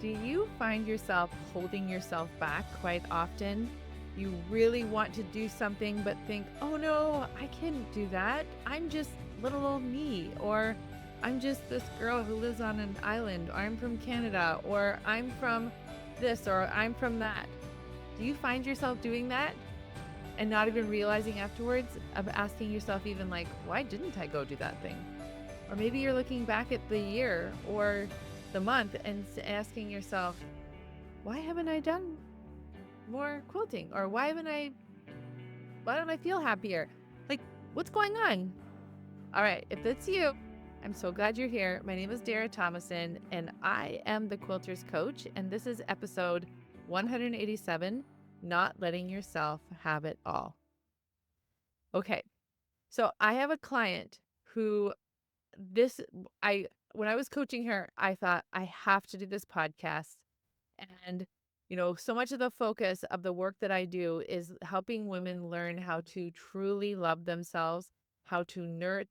Do you find yourself holding yourself back quite often? You really want to do something, but think, oh no, I can't do that. I'm just little old me, or I'm just this girl who lives on an island, or I'm from Canada, or I'm from this, or I'm from that. Do you find yourself doing that and not even realizing afterwards, of asking yourself, even like, why didn't I go do that thing? Or maybe you're looking back at the year or the month and asking yourself, why haven't I done more quilting? Or why don't I feel happier? Like, what's going on? All right, if that's you, I'm so glad you're here. My name is Dara Tomasson, and I am the Quilters coach, and this is episode 187, Not Letting Yourself Have It All. Okay, so I have a client who when I was coaching her, I thought I have to do this podcast. And, so much of the focus of the work that I do is helping women learn how to truly love themselves, how to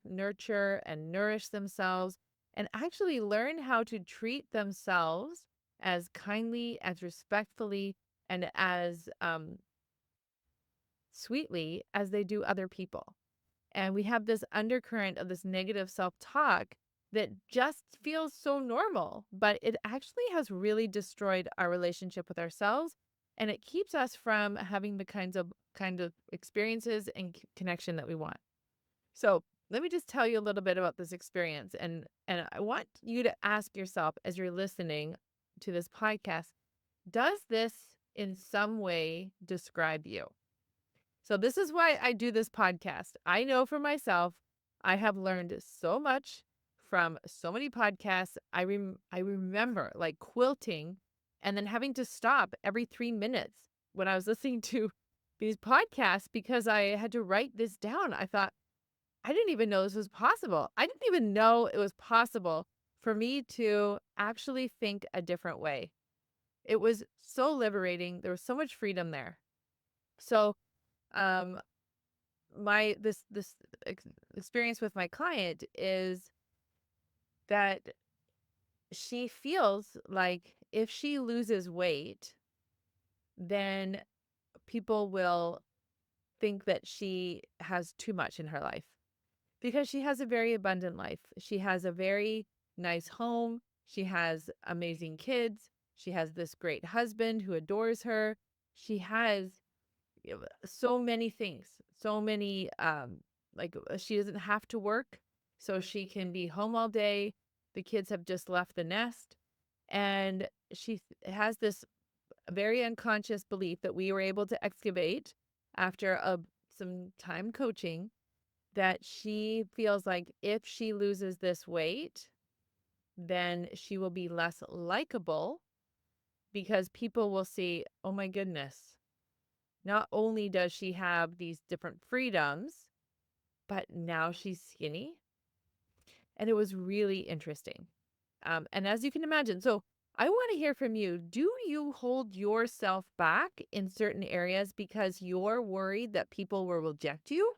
nurture and nourish themselves, and actually learn how to treat themselves as kindly, as respectfully, and as sweetly as they do other people. And we have this undercurrent of this negative self-talk that just feels so normal, but it actually has really destroyed our relationship with ourselves, and it keeps us from having the kind of experiences and connection that we want. So let me just tell you a little bit about this experience, and I want you to ask yourself as you're listening to this podcast, does this in some way describe you? So this is why I do this podcast. I know for myself, I have learned so much from so many podcasts. I remember like quilting and then having to stop every 3 minutes when I was listening to these podcasts because I had to write this down. I thought, I didn't even know this was possible. I didn't even know it was possible for me to actually think a different way. It was so liberating. There was so much freedom there. So, um, my this experience with my client is that she feels like if she loses weight, then people will think that she has too much in her life because she has a very abundant life. She has a very nice home. She has amazing kids. She has this great husband who adores her. She has so many things, so many, she doesn't have to work, so she can be home all day. The kids have just left the nest, and she has this very unconscious belief that we were able to excavate after some time coaching, that she feels like if she loses this weight, then she will be less likable because people will see, oh my goodness, not only does she have these different freedoms, but now she's skinny. And it was really interesting. And as you can imagine, so I want to hear from you. Do you hold yourself back in certain areas because you're worried that people will reject you?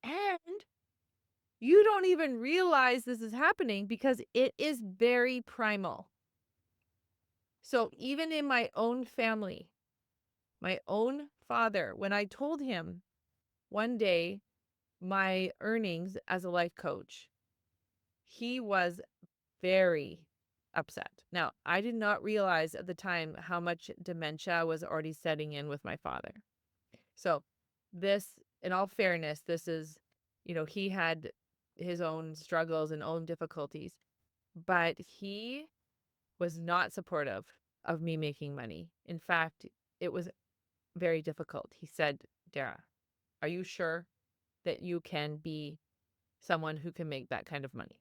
And you don't even realize this is happening because it is very primal. So even in my own family, my own father, when I told him one day my earnings as a life coach, he was very upset. Now, I did not realize at the time how much dementia was already setting in with my father. So this, in all fairness, this is, he had his own struggles and own difficulties, but he was not supportive of me making money. In fact, it was very difficult. He said, Dara, are you sure that you can be someone who can make that kind of money?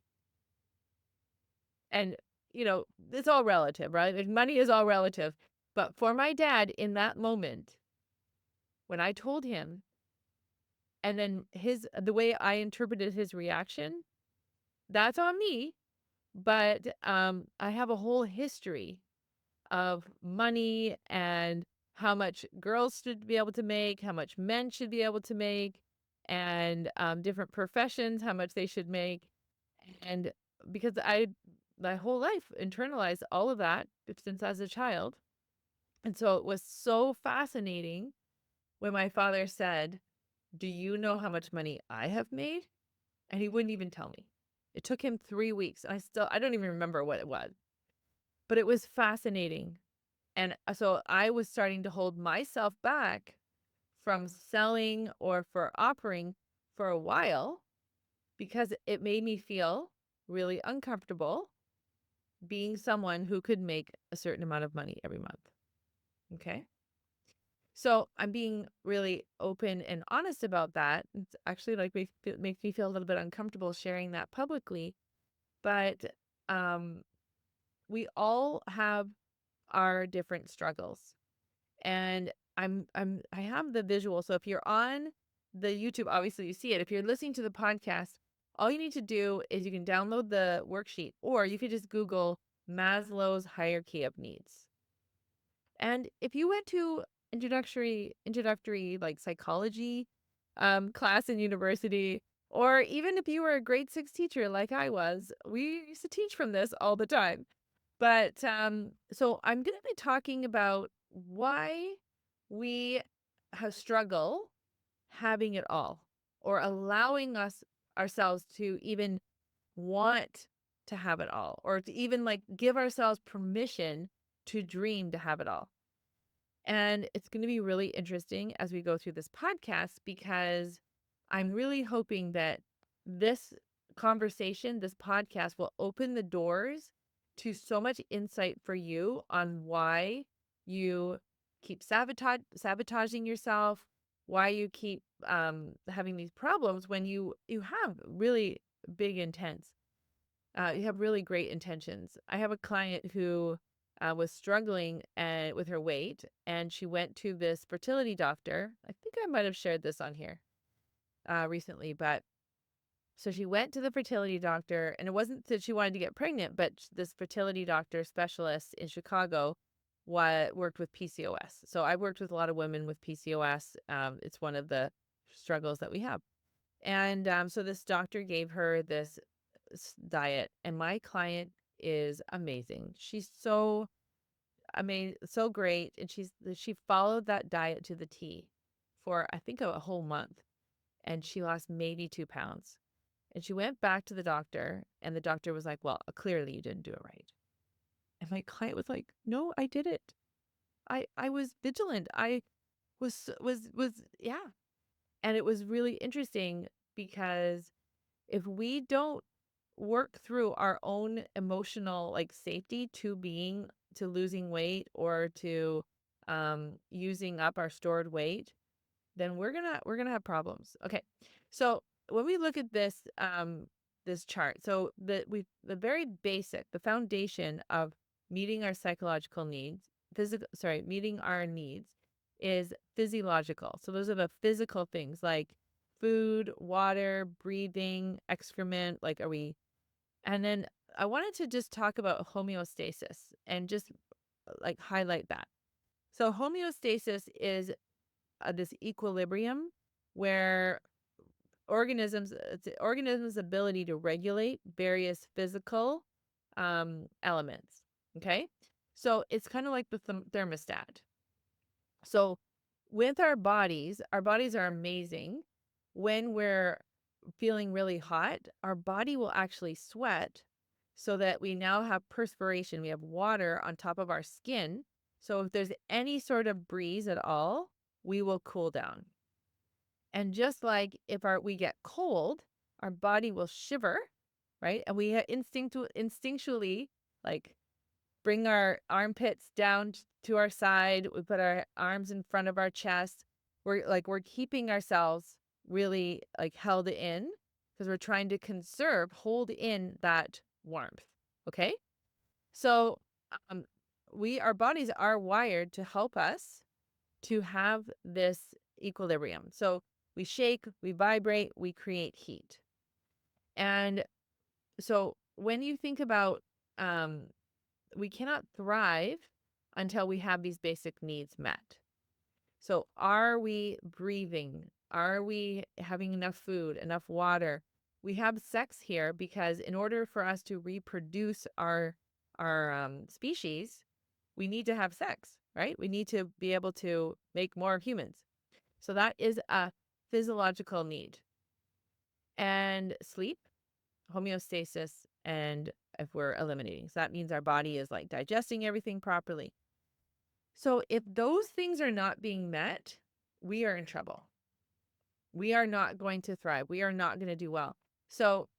And, it's all relative, right? Like, money is all relative. But for my dad in that moment, when I told him, and then the way I interpreted his reaction, that's on me. But I have a whole history of money and how much girls should be able to make, how much men should be able to make, and different professions, how much they should make. And because my whole life internalized all of that since as a child. And so it was so fascinating when my father said, "Do you know how much money I have made?" And he wouldn't even tell me. It took him 3 weeks. I don't even remember what it was, but it was fascinating. And so I was starting to hold myself back from selling or for offering for a while because it made me feel really uncomfortable being someone who could make a certain amount of money every month. Okay. So I'm being really open and honest about that. It's actually like makes me feel a little bit uncomfortable sharing that publicly. But um, we all have our different struggles. And I have the visual. So if you're on the YouTube, obviously you see it. If you're listening to the podcast, all you need to do is you can download the worksheet or you could just Google Maslow's hierarchy of needs. And if you went to introductory like psychology class in university, or even if you were a grade 6 teacher like I was, we used to teach from this all the time. But so I'm going to be talking about why we have struggle having it all or allowing ourselves to even want to have it all or to even like give ourselves permission to dream to have it all. And it's going to be really interesting as we go through this podcast because I'm really hoping that this conversation, this podcast will open the doors to so much insight for you on why you keep sabotaging yourself, why you keep having these problems when you have really big intents. You have really great intentions. I have a client who was struggling with her weight, and she went to this fertility doctor. I think I might have shared this on here recently, but so she went to the fertility doctor, and it wasn't that she wanted to get pregnant, but this fertility doctor specialist in Chicago worked with PCOS. So I've worked with a lot of women with PCOS. It's one of the struggles that we have. And so this doctor gave her this diet, and my client is amazing. She's so amazing, so great, and she followed that diet to the T for I think a whole month, and she lost maybe 2 pounds. And she went back to the doctor, and the doctor was like, "Well, clearly you didn't do it right." And my client was like, "No, I did it. I was vigilant. I was yeah." And it was really interesting because if we don't work through our own emotional like safety to losing weight or to using up our stored weight, then we're gonna have problems. Okay. So when we look at this chart, so the very basic, the foundation of meeting our psychological needs, meeting our needs is physiological. So those are the physical things like food, water, breathing, excrement, like are we and then I wanted to just talk about homeostasis and just like highlight that. So homeostasis is this equilibrium where it's the organism's ability to regulate various physical elements. Okay. So it's kind of like the thermostat. So with our bodies are amazing. When we're feeling really hot, our body will actually sweat so that we now have perspiration. We have water on top of our skin. So if there's any sort of breeze at all, we will cool down. And just like if we get cold, our body will shiver, right? And we instinctually like bring our armpits down to our side. We put our arms in front of our chest. We're keeping ourselves really like held in because we're trying to hold in that warmth. Okay. So um, our bodies are wired to help us to have this equilibrium. So we shake, we vibrate, we create heat. And so when you think about we cannot thrive until we have these basic needs met. So are we breathing? Are we having enough food, enough water? we have sex here because in order for us to reproduce our species, we need to have sex, right? We need to be able to make more humans. So that is a physiological need. And sleep, homeostasis, and if we're eliminating. So that means our body is like digesting everything properly. So if those things are not being met, we are in trouble. We are not going to thrive. We are not going to do well. So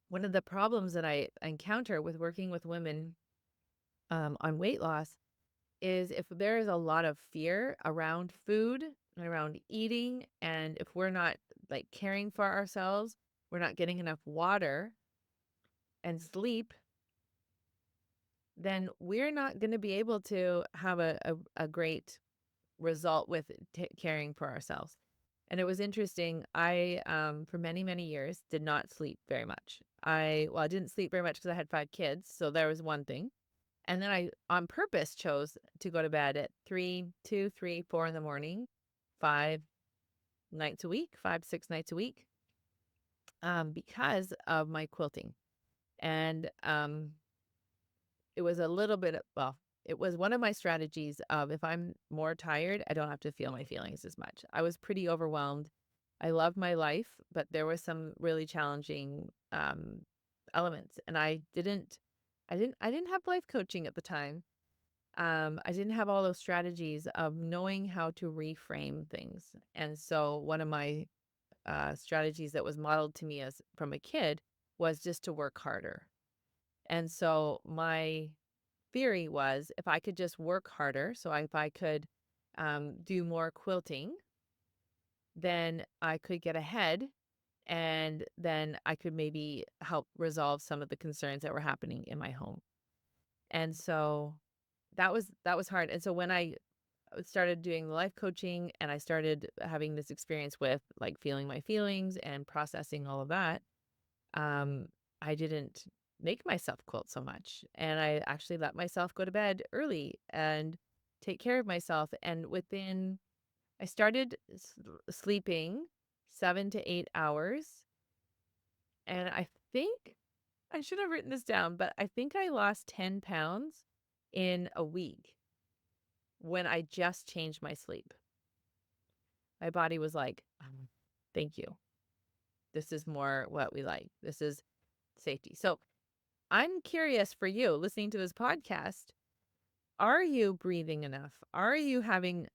one of the problems that I encounter with working with women on weight loss is if there is a lot of fear around food and around eating, and if we're not like caring for ourselves, we're not getting enough water and sleep, then we're not going to be able to have a great result with caring for ourselves. And it was interesting. I, for many, many years, did not sleep very much. I didn't sleep very much because I had 5 kids. So there was one thing. And then I, on purpose, chose to go to bed at 4 in the morning, 5 nights a week, 6 nights a week, because of my quilting. And it was a little bit, well, it was one of my strategies of if I'm more tired, I don't have to feel my feelings as much. I was pretty overwhelmed. I loved my life, but there were some really challenging elements, and I didn't have life coaching at the time. I didn't have all those strategies of knowing how to reframe things. And so one of my strategies that was modeled to me as from a kid was just to work harder. And so my theory was if I could just work harder, so if I could do more quilting, then I could get ahead and then I could maybe help resolve some of the concerns that were happening in my home. And so that was hard. And so when I started doing the life coaching and I started having this experience with like feeling my feelings and processing all of that, um, I didn't make myself quilt so much. And I actually let myself go to bed early and take care of myself. And I started sleeping 7 to 8 hours. And I think I should have written this down, but I think I lost 10 pounds in a week when I just changed my sleep. My body was like, thank you. This is more what we like. This is safety. So I'm curious for you listening to this podcast. Are you breathing enough? Are you having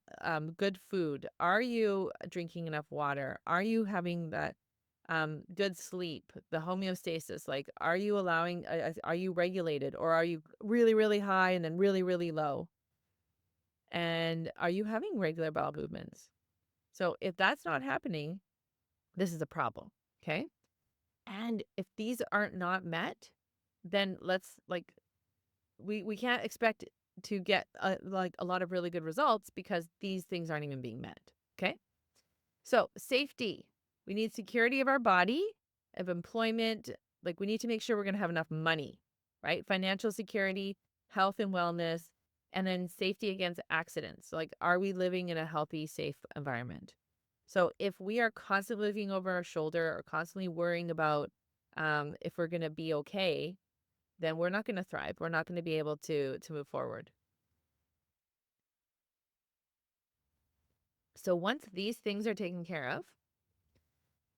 good food? Are you drinking enough water? Are you having that good sleep, the homeostasis? Like, are you are you regulated or are you really, really high and then really, really low? And are you having regular bowel movements? So if that's not happening, this is a problem. Okay. And if these aren't not met, then let's like we can't expect to get like a lot of really good results because these things aren't even being met. Okay. So safety, we need security of our body, of employment. Like we need to make sure we're going to have enough money, right? Financial security, health and wellness, and then safety against accidents. Like, are we living in a healthy, safe environment? So if we are constantly looking over our shoulder or constantly worrying about if we're going to be okay, then we're not going to thrive. We're not going to be able to move forward. So once these things are taken care of,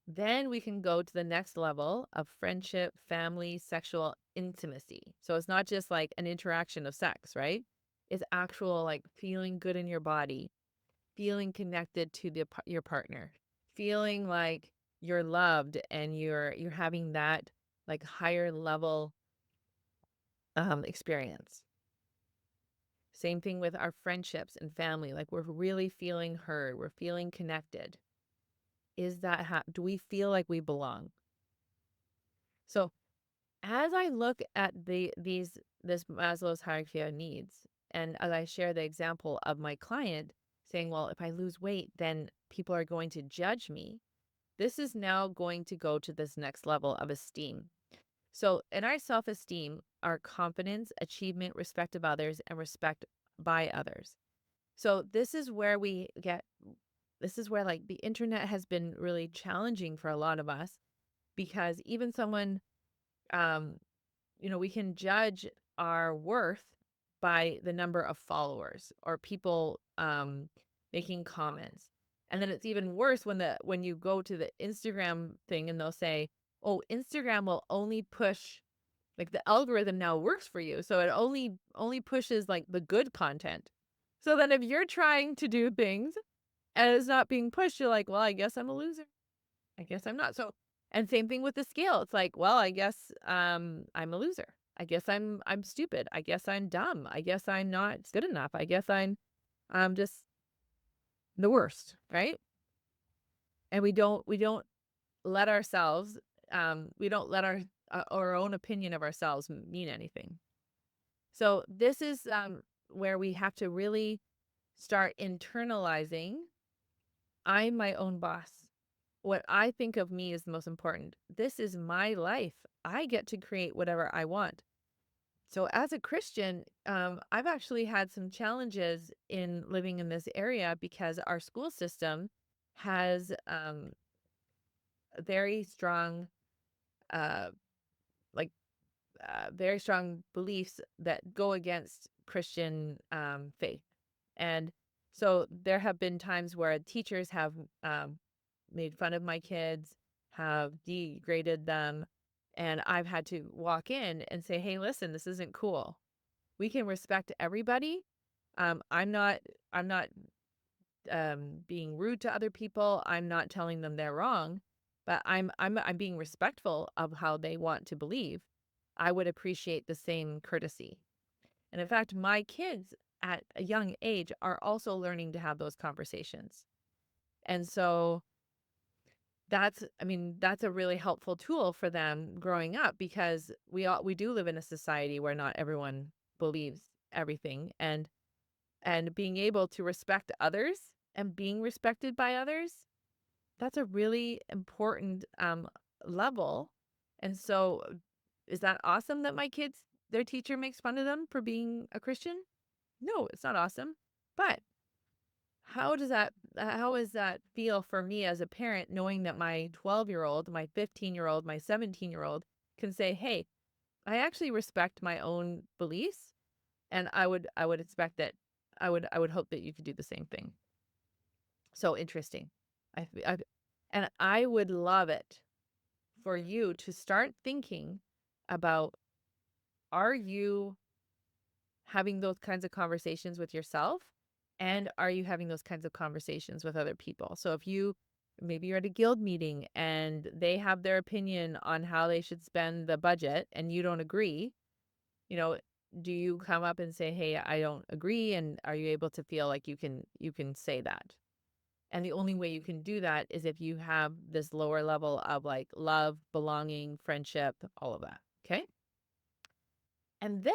then we can go to the next level of friendship, family, sexual intimacy. So it's not just like an interaction of sex, right? It's actual like feeling good in your body, feeling connected to your partner, feeling like you're loved and you're having that like higher level experience. Same thing with our friendships and family. Like we're really feeling heard, we're feeling connected. Is that do we feel like we belong? So as I look at this Maslow's hierarchy of needs, and as I share the example of my client saying, well, if I lose weight, then people are going to judge me. This is now going to go to this next level of esteem. So in our self-esteem, our confidence, achievement, respect of others, and respect by others. So this is where we get this is where like the internet has been really challenging for a lot of us because even someone, um, we can judge our worth by the number of followers or people making comments. And then it's even worse when you go to the Instagram thing and they'll say, "Oh, Instagram will only push like the algorithm now works for you, so it only pushes like the good content." So then if you're trying to do things and it's not being pushed, you're like, "Well, I guess I'm a loser. I guess I'm not." So, and same thing with the scale. It's like, "Well, I guess I'm a loser. I guess I'm stupid. I guess I'm dumb. I guess I'm not good enough. I guess I'm just the worst," right? And we don't let ourselves we don't let our own opinion of ourselves mean anything. So this is where we have to really start internalizing, I'm my own boss. What I think of me is the most important. This is my life. I get to create whatever I want. So as a Christian, I've actually had some challenges in living in this area because our school system has very strong, uh, like very strong beliefs that go against Christian faith. And so there have been times where teachers have made fun of my kids, have degraded them, and I've had to walk in and say, "Hey, listen, this isn't cool. We can respect everybody. I'm not being rude to other people. I'm not telling them they're wrong, but I'm being respectful of how they want to believe. I would appreciate the same courtesy." And in fact, my kids at a young age are also learning to have those conversations. And so that's a really helpful tool for them growing up because we do live in a society where not everyone believes everything, and being able to respect others and being respected by others, that's a really important level. And so is that awesome that their teacher makes fun of them for being a Christian? No, it's not awesome. But how does that feel for me as a parent knowing that my 12-year-old, my 15-year-old, my 17-year-old can say, "Hey, I actually respect my own beliefs and I would expect that I would hope that you could do the same thing." So interesting. And I would love it for you to start thinking about, are you having those kinds of conversations with yourself? And are you having those kinds of conversations with other people? So if maybe you're at a guild meeting and they have their opinion on how they should spend the budget and you don't agree, you know, do you come up and say, "Hey, I don't agree," and are you able to feel like you can say that? And the only way you can do that is if you have this lower level of like love, belonging, friendship, all of that. Okay? And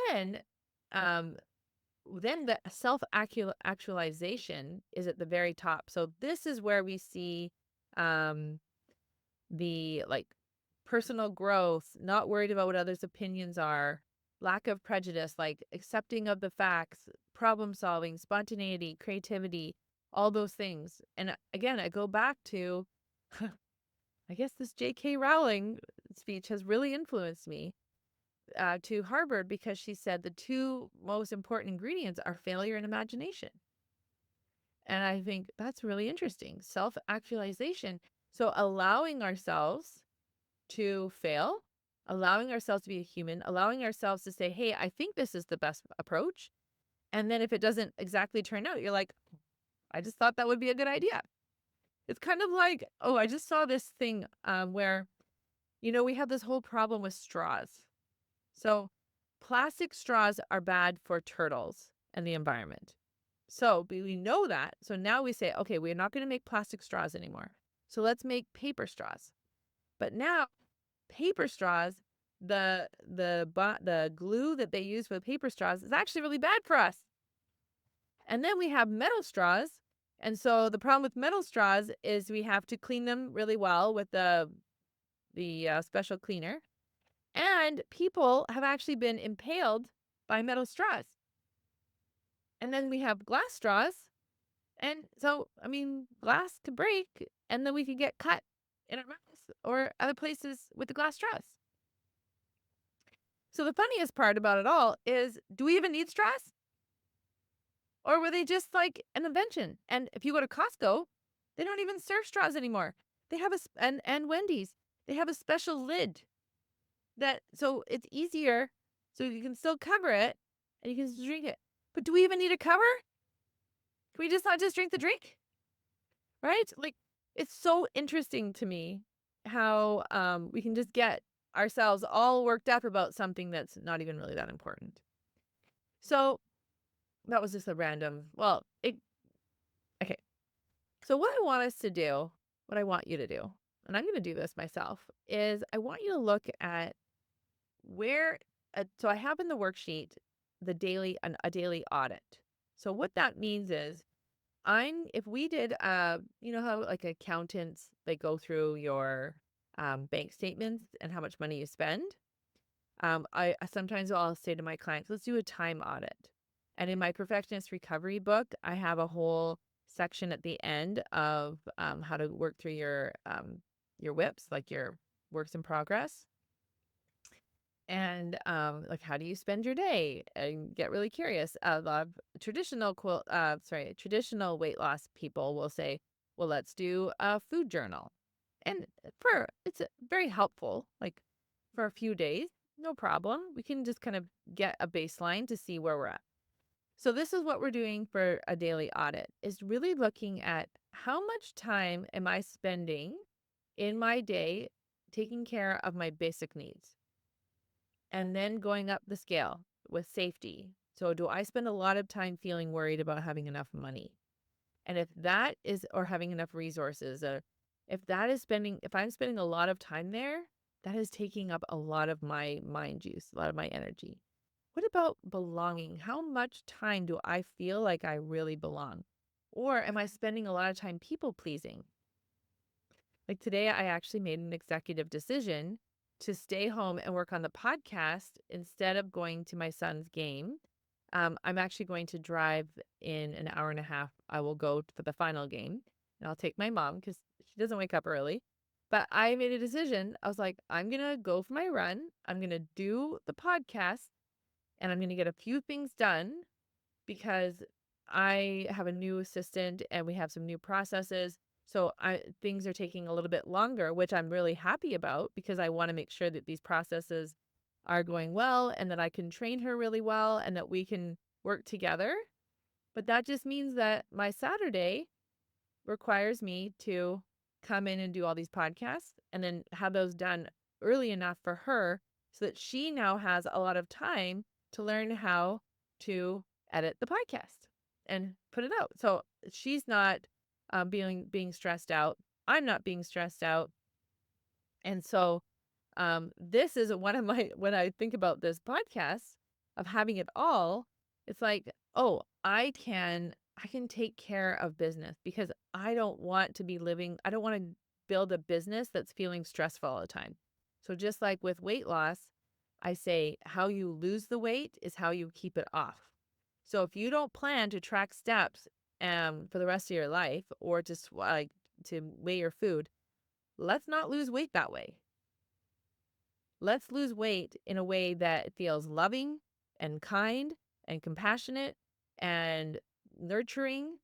um then the self actualization is at the very top. So this is where we see um the like personal growth, not worried about what others' opinions are, lack of prejudice, like accepting of the facts, problem solving, spontaneity, creativity, all those things. And again, I go back to I guess this J.K. Rowling speech has really influenced me to Harvard because she said the two most important ingredients are failure and imagination. And I think that's really interesting. Self actualization. So allowing ourselves to fail, allowing ourselves to be a human, allowing ourselves to say, "Hey, I think this is the best approach." And then if it doesn't exactly turn out, you're like, "I just thought that would be a good idea." It's kind of like, oh, I just saw this thing where, we have this whole problem with straws. So plastic straws are bad for turtles and the environment. So we know that. So now we say, okay, we're not going to make plastic straws anymore. So let's make paper straws. But now paper straws, the glue that they use for the paper straws is actually really bad for us. And then we have metal straws. And so the problem with metal straws is we have to clean them really well with the special cleaner. And people have actually been impaled by metal straws. And then we have glass straws. And so, I mean, glass could break and then we could get cut in our mouths or other places with the glass straws. So the funniest part about it all is, do we even need straws? Or were they just like an invention? And if you go to Costco, they don't even serve straws anymore. They have and Wendy's, they have a special lid that so it's easier so you can still cover it and you can just drink it. But do we even need a cover? Can we just not just drink the drink? Right? Like, it's so interesting to me how we can just get ourselves all worked up about something that's not even really that important. So that was just a random, okay. So what I want us to do, what I want you to do, and I'm going to do this myself, is I want you to look at where, so I have in the worksheet a daily audit. So what that means is if we did, you know how like accountants, they go through your bank statements and how much money you spend. I sometimes I'll say to my clients, let's do a time audit. And in my perfectionist recovery book, I have a whole section at the end of how to work through your WIPs, like your works in progress. And like, how do you spend your day? And get really curious. A lot of traditional weight loss people will say, well, let's do a food journal. And it's very helpful, like for a few days, no problem. We can just kind of get a baseline to see where we're at. So this is what we're doing for a daily audit, is really looking at how much time am I spending in my day taking care of my basic needs, and then going up the scale with safety. So do I spend a lot of time feeling worried about having enough money? And if that is, or having enough resources, if I'm spending a lot of time there, that is taking up a lot of my mind juice, a lot of my energy. What about belonging? How much time do I feel like I really belong? Or am I spending a lot of time people pleasing? Like today, I actually made an executive decision to stay home and work on the podcast instead of going to my son's game. I'm actually going to drive in an hour and a half. I will go for the final game and I'll take my mom because she doesn't wake up early. But I made a decision. I was like, I'm going to go for my run. I'm going to do the podcast and I'm going to get a few things done because I have a new assistant and we have some new processes. So things are taking a little bit longer, which I'm really happy about because I want to make sure that these processes are going well and that I can train her really well and that we can work together. But that just means that my Saturday requires me to come in and do all these podcasts and then have those done early enough for her so that she now has a lot of time to learn how to edit the podcast and put it out. So she's not being stressed out. I'm not being stressed out. And so this is one of my, when I think about this podcast of having it all, it's like, oh, I can take care of business because I don't want to be living, I don't want to build a business that's feeling stressful all the time. So just like with weight loss, I say how you lose the weight is how you keep it off. So if you don't plan to track steps for the rest of your life or to weigh your food, let's not lose weight that way. Let's lose weight in a way that feels loving and kind and compassionate and nurturing.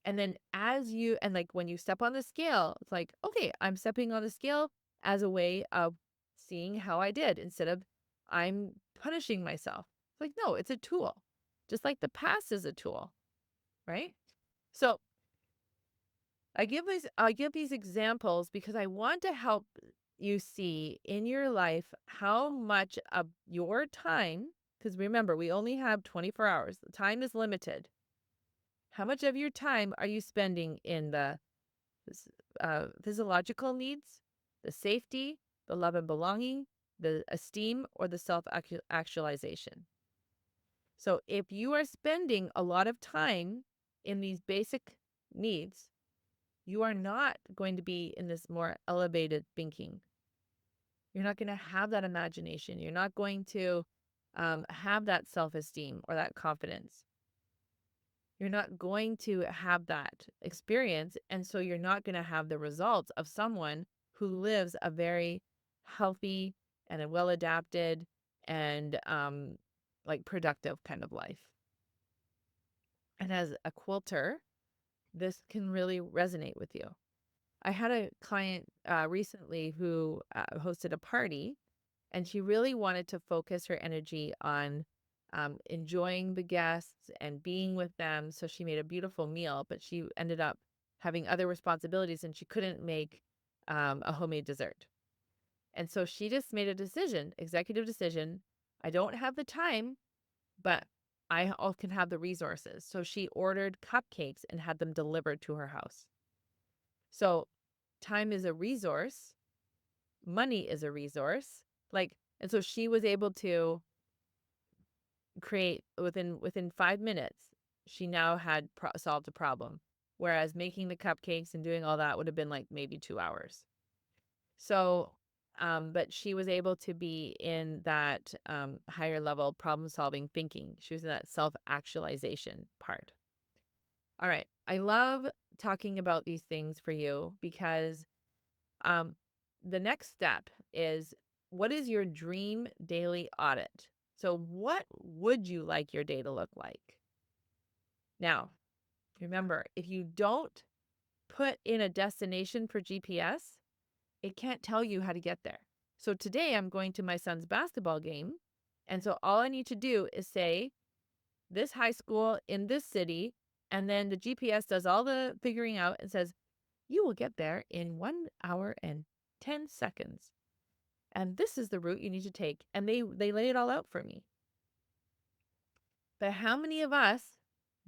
And then like when you step on the scale, it's like, okay, I'm stepping on the scale as a way of seeing how I did instead of I'm punishing myself. It's like, no, it's a tool. Just like the past is a tool, right? So I give these examples because I want to help you see in your life how much of your time, because remember, we only have 24 hours. The time is limited. How much of your time are you spending in the physiological needs, the safety, the love and belonging, the esteem, or the self-actualization? So if you are spending a lot of time in these basic needs, you are not going to be in this more elevated thinking. You're not going to have that imagination. You're not going to have that self-esteem or that confidence. You're not going to have that experience. And so you're not going to have the results of someone who lives a very healthy and a well adapted and like productive kind of life. And as a quilter, this can really resonate with you. I had a client recently who hosted a party, and she really wanted to focus her energy on enjoying the guests and being with them. So she made a beautiful meal, but she ended up having other responsibilities and she couldn't make a homemade dessert. And so she just made a decision, executive decision. I don't have the time, but can have the resources. So she ordered cupcakes and had them delivered to her house. So time is a resource, money is a resource. And so she was able to create within 5 minutes. She now had solved a problem, whereas making the cupcakes and doing all that would have been like maybe 2 hours. So, but she was able to be in that higher level problem solving thinking. She was in that self-actualization part. All right. I love talking about these things for you because the next step is, what is your dream daily audit? So what would you like your day to look like? Now, remember, if you don't put in a destination for GPS, it can't tell you how to get there. So today I'm going to my son's basketball game. And so all I need to do is say this high school in this city. And then the GPS does all the figuring out and says, you will get there in 1 hour and 10 seconds. And this is the route you need to take. And they lay it all out for me. But how many of us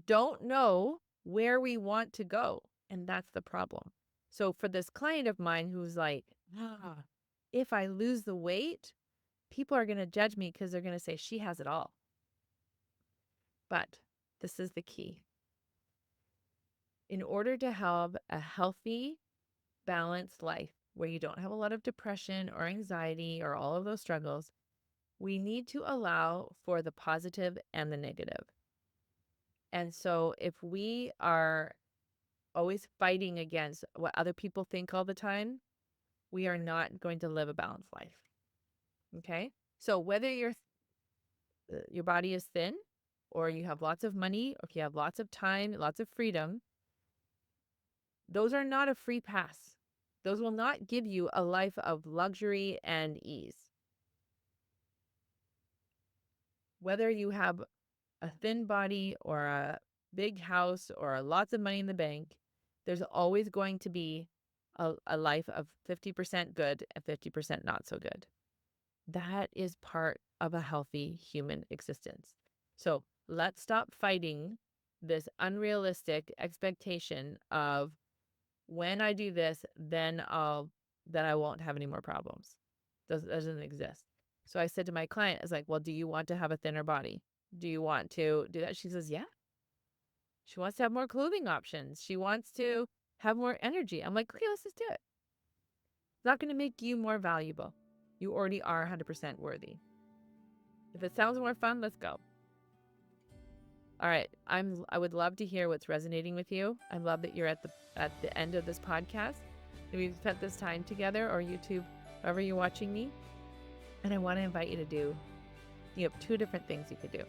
don't know where we want to go? And that's the problem. So for this client of mine who's like, if I lose the weight, people are going to judge me because they're going to say she has it all. But this is the key. In order to have a healthy, balanced life where you don't have a lot of depression or anxiety or all of those struggles, we need to allow for the positive and the negative. And so if we are always fighting against what other people think all the time, we are not going to live a balanced life. Okay? So whether your body is thin or you have lots of money or if you have lots of time, lots of freedom, those are not a free pass. Those will not give you a life of luxury and ease. Whether you have a thin body or a big house or lots of money in the bank, there's always going to be a life of 50% good and 50% not so good. That is part of a healthy human existence. So let's stop fighting this unrealistic expectation of, when I do this, then I won't have any more problems. Doesn't exist. So I said to my client, I was like, well, do you want to have a thinner body? Do you want to do that? She says, yeah. She wants to have more clothing options. She wants to have more energy. I'm like, okay, let's just do it. It's not going to make you more valuable. You already are 100% worthy. If it sounds more fun, let's go. All right. I would love to hear what's resonating with you. I love that you're at the end of this podcast. We've spent this time together, or YouTube, however you're watching me. And I want to invite you to do, you have 2 different things you could do.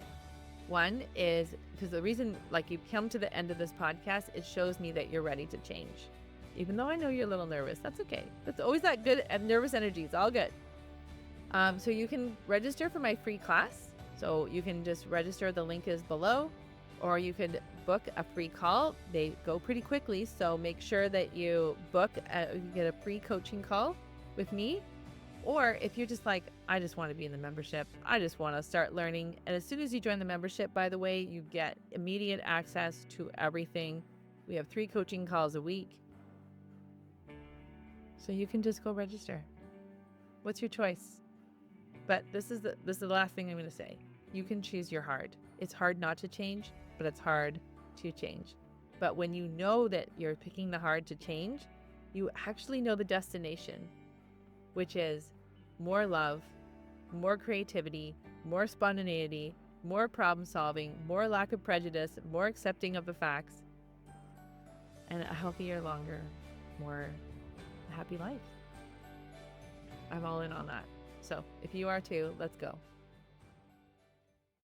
One is, because the reason, like, you've come to the end of this podcast, it shows me that you're ready to change. Even though I know you're a little nervous, that's okay. That's always that good and nervous energy. It's all good. So you can register for my free class. So you can just register. The link is below, or you could book a free call. They go pretty quickly. So make sure that you you get a free coaching call with me. Or if you're just like, I just want to be in the membership, I just want to start learning. And as soon as you join the membership, by the way, you get immediate access to everything. We have 3 coaching calls a week. So you can just go register. What's your choice? But this is the last thing I'm going to say. You can choose your hard. It's hard not to change, but it's hard to change. But when you know that you're picking the hard to change, you actually know the destination, which is more love, more creativity, more spontaneity, more problem solving, more lack of prejudice, more accepting of the facts, and a healthier, longer, more happy life. I'm all in on that. So if you are too, let's go.